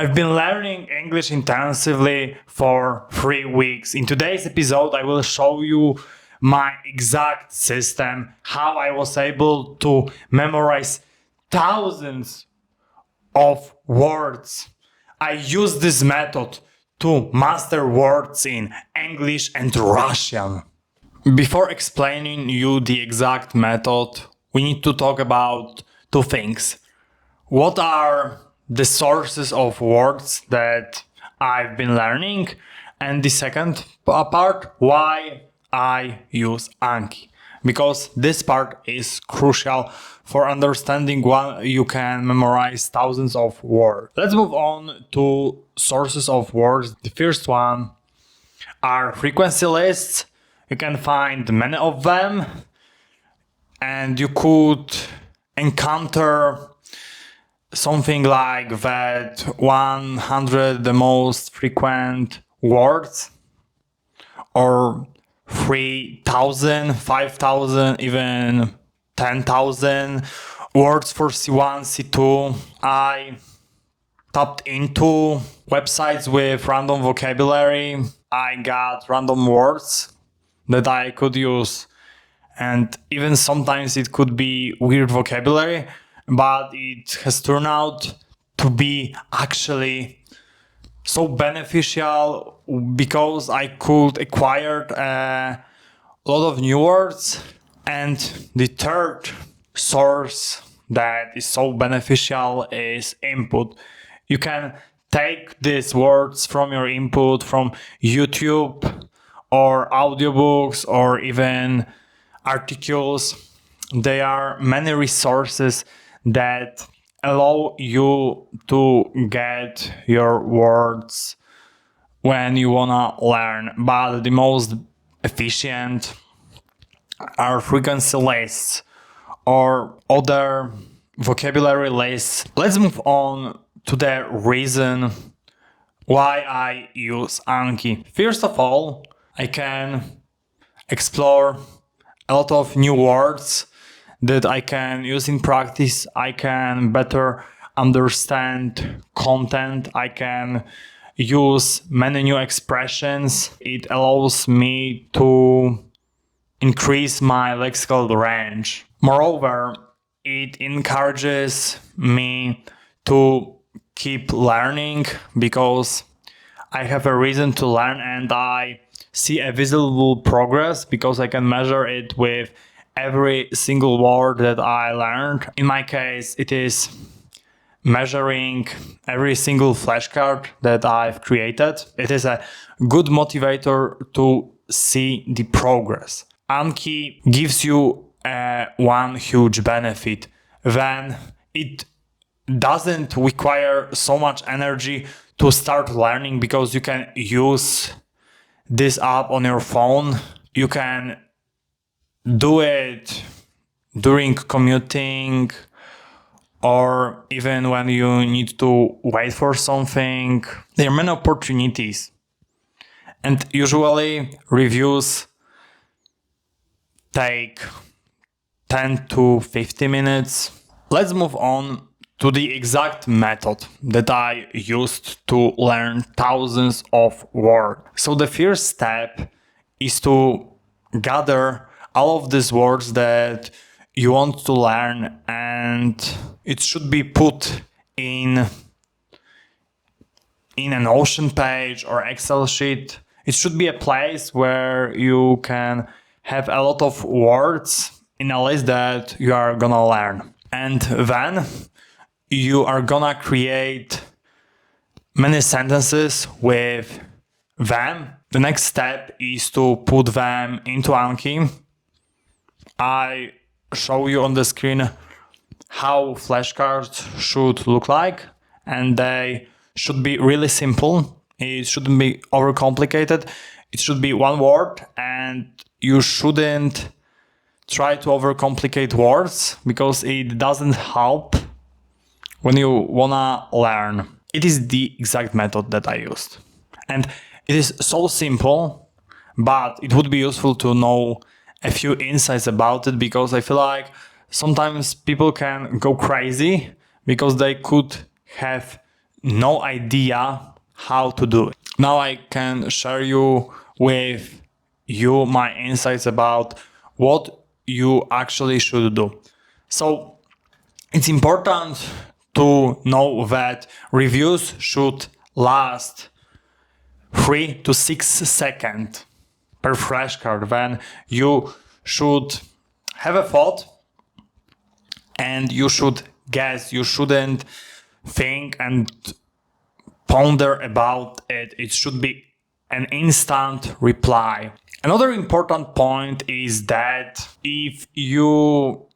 I've been learning English intensively for 3 weeks. In today's episode, I will show you my exact system, how I was able to memorize thousands of words. I use this method to master words in English and Russian. Before explaining you the exact method, we need to talk about two things. What are the sources of words that I've been learning? And the second part, why I use Anki. Because this part is crucial for understanding why you can memorize thousands of words. Let's move on to sources of words. The first one are frequency lists. You can find many of them, and you could encounter something like that 100 the most frequent words, or 3,000, 5,000, even 10,000 words for C1, C2. I tapped into websites with random vocabulary. I got random words that I could use, and even sometimes it could be weird vocabulary, but it has turned out to be actually so beneficial because I could acquire a lot of new words. And the third source that is so beneficial is input. You can take these words from your input from YouTube or audiobooks or even articles. There are many resources that allow you to get your words when you wanna learn, but the most efficient are frequency lists or other vocabulary lists. Let's move on to the reason why I use Anki. First of all, I can explore a lot of new words that I can use in practice. I can better understand content. I can use many new expressions. It allows me to increase my lexical range. Moreover, it encourages me to keep learning because I have a reason to learn, and I see a visible progress because I can measure it with every single word that I learned. In my case, it is measuring every single flashcard that I've created. It is a good motivator to see the progress. Anki gives you one huge benefit when it doesn't require so much energy to start learning, because you can use this app on your phone. You can do it during commuting or even when you need to wait for something. There are many opportunities, and usually reviews take 10 to 50 minutes. Let's move on to the exact method that I used to learn thousands of words. So the first step is to gather all of these words that you want to learn, and it should be put in an Notion page or Excel sheet. It should be a place where you can have a lot of words in a list that you are gonna learn. And then you are gonna create many sentences with them. The next step is to put them into Anki. I show you on the screen how flashcards should look like, and they should be really simple. It shouldn't be overcomplicated. It should be one word, and you shouldn't try to overcomplicate words because it doesn't help when you wanna learn. It is the exact method that I used. And it is so simple, but it would be useful to know a few insights about it, because I feel like sometimes people can go crazy because they could have no idea how to do it. Now I can share you with you my insights about what you actually should do. So it's important to know that reviews should last 3 to 6 seconds per flashcard. Then you should have a thought and you should guess. You shouldn't think and ponder about it. It should be an instant reply. Another important point is that if you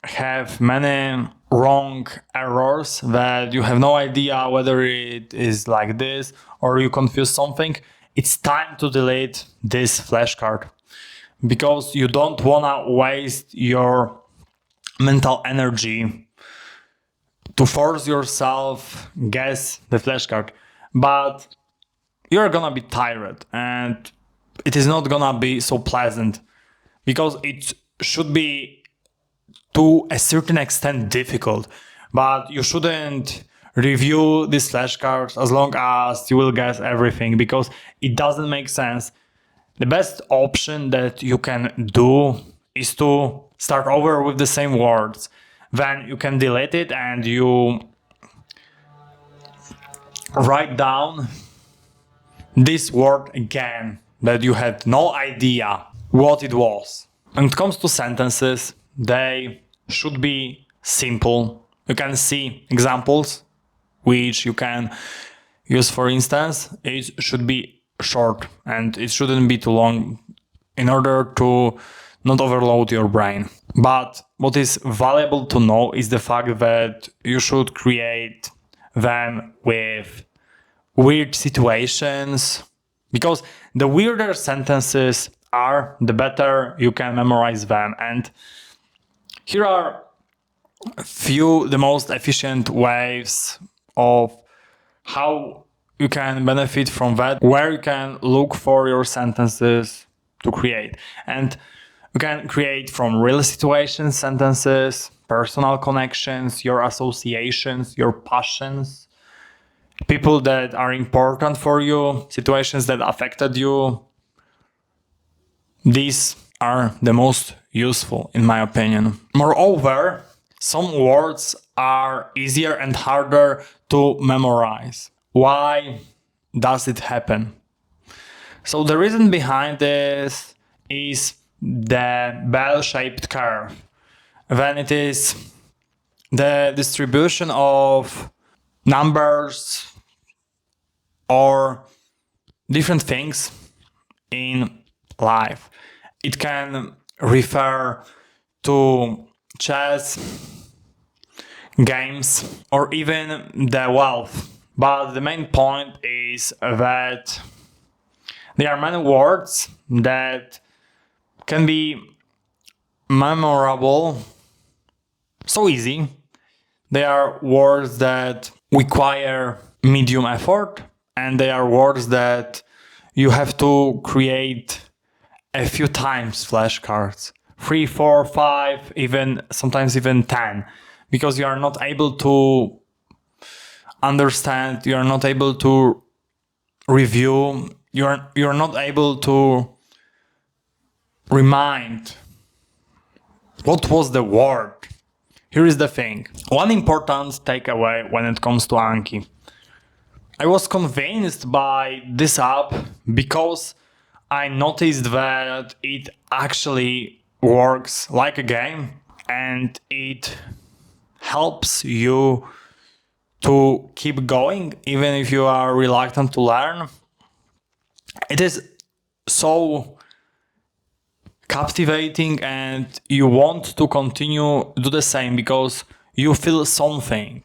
have many wrong errors that you have no idea whether it is like this or you confuse something, it's time to delete this flashcard, because you don't wanna waste your mental energy to force yourself guess the flashcard. But you're gonna be tired and it is not gonna be so pleasant, because it should be to a certain extent difficult, but you shouldn't review these flashcards as long as you will guess everything, because it doesn't make sense. The best option that you can do is to start over with the same words. Then you can delete it and you write down this word again that you had no idea what it was. When it comes to sentences, they should be simple. You can see examples which you can use. For instance, it should be short and it shouldn't be too long in order to not overload your brain. But what is valuable to know is the fact that you should create them with weird situations, because the weirder sentences are, the better you can memorize them. And here are the most efficient ways of how you can benefit from that, where you can look for your sentences to create. And you can create from real situations sentences, personal connections, your associations, your passions, people that are important for you, situations that affected you. These are the most useful, in my opinion. Moreover, some words are easier and harder to memorize. Why does it happen? So the reason behind this is the bell-shaped curve. When it is the distribution of numbers or different things in life. It can refer to chess, games, or even the wealth. But the main point is that there are many words that can be memorable so easy. They are words that require medium effort, and they are words that you have to create a few times flashcards, 3, 4, 5, even sometimes even 10, because you are not able to understand, you are not able to review, you're not able to remind what was the word. Here is the thing. One important takeaway when it comes to Anki. I was convinced by this app because I noticed that it actually works like a game and it helps you to keep going even if you are reluctant to learn. It is so captivating and you want to continue do the same because you feel something.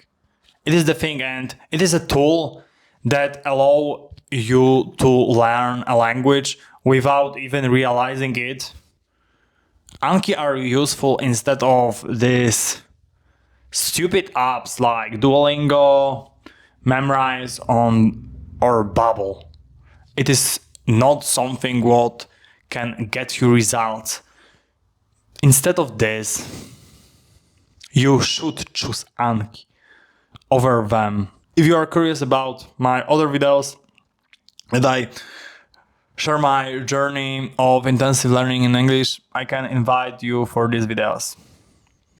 It is the thing, and it is a tool that allow you to learn a language without even realizing it. Anki are useful instead of these stupid apps like Duolingo, Memrise or Babbel. It is not something what can get you results. Instead of this, you should choose Anki over them. if you are curious about my other videos that I share my journey of intensive learning in English, I can invite you for these videos.